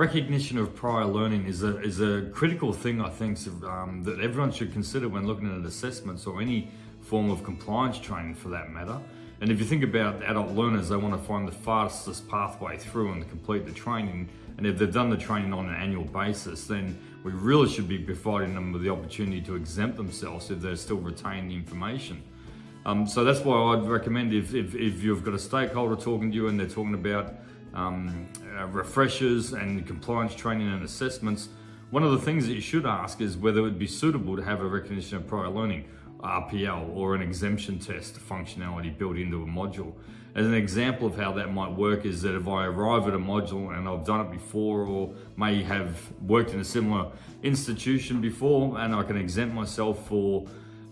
recognition of prior learning is a critical thing, I think, that everyone should consider when looking at assessments or any form of compliance training for that matter. And if you think about adult learners, they want to find the fastest pathway through and complete the training. And if they've done the training on an annual basis, then we really should be providing them with the opportunity to exempt themselves if they're still retaining the information. So that's why I'd recommend if you've got a stakeholder talking to you and they're talking about refreshers and compliance training and assessments, one of the things that you should ask is whether it would be suitable to have a recognition of prior learning, RPL, or an exemption test functionality built into a module. As an example of how that might work is that if I arrive at a module and I've done it before or may have worked in a similar institution before and I can exempt myself for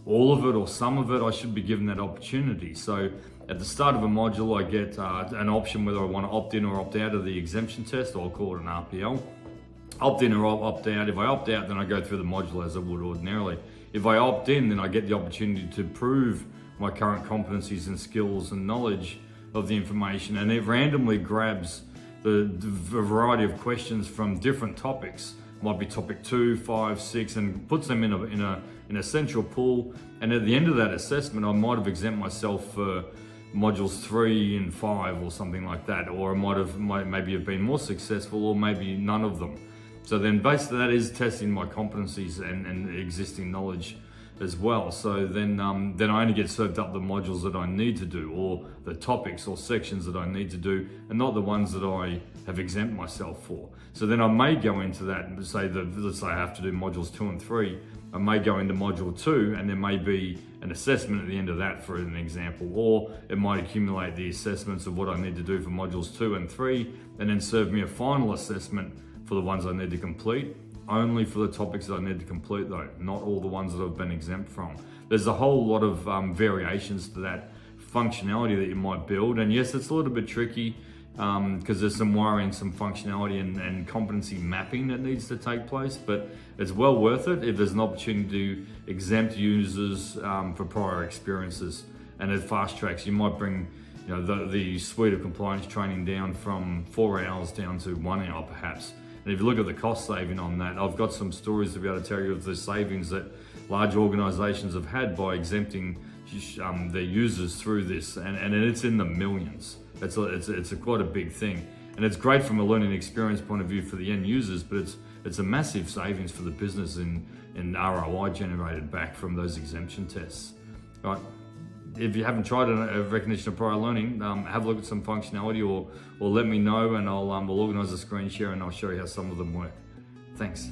all of it or some of it, I should be given that opportunity. So at the start of a module, I get an option whether I want to opt in or opt out of the exemption test, or I'll call it an RPL. Opt in or opt out. If I opt out, then I go through the module as I would ordinarily. If I opt in, then I get the opportunity to prove my current competencies and skills and knowledge of the information, and it randomly grabs the variety of questions from different topics. Might be topic 2, 5, 6, and puts them in a central pool. And at the end of that assessment, I might have exempt myself for modules 3 and 5 or something like that, or I maybe have been more successful, or maybe none of them. So then basically that is testing my competencies and existing knowledge as well. So then I only get served up the modules that I need to do, or the topics or sections that I need to do, and not the ones that I have exempt myself for. So then I may go into that and say that, let's say I have to do modules 2 and 3, I may go into module 2 and there may be an assessment at the end of that, for an example, or it might accumulate the assessments of what I need to do for modules 2 and 3 and then serve me a final assessment for the ones I need to complete. Only for the topics that I need to complete though, not all the ones that I've been exempt from. There's a whole lot of variations to that functionality that you might build, and yes, it's a little bit tricky because there's some wiring, some functionality and competency mapping that needs to take place, but it's well worth it if there's an opportunity to exempt users for prior experiences, and it fast tracks. You might bring the suite of compliance training down from 4 hours down to 1 hour perhaps. And if you look at the cost saving on that, I've got some stories to be able to tell you of the savings that large organizations have had by exempting their users through this, and it's in the millions. It's quite a big thing, and it's great from a learning experience point of view for the end users, but it's a massive savings for the business in ROI generated back from those exemption tests. Right. If you haven't tried a recognition of prior learning, have a look at some functionality, or let me know, and we'll organise a screen share and I'll show you how some of them work. Thanks.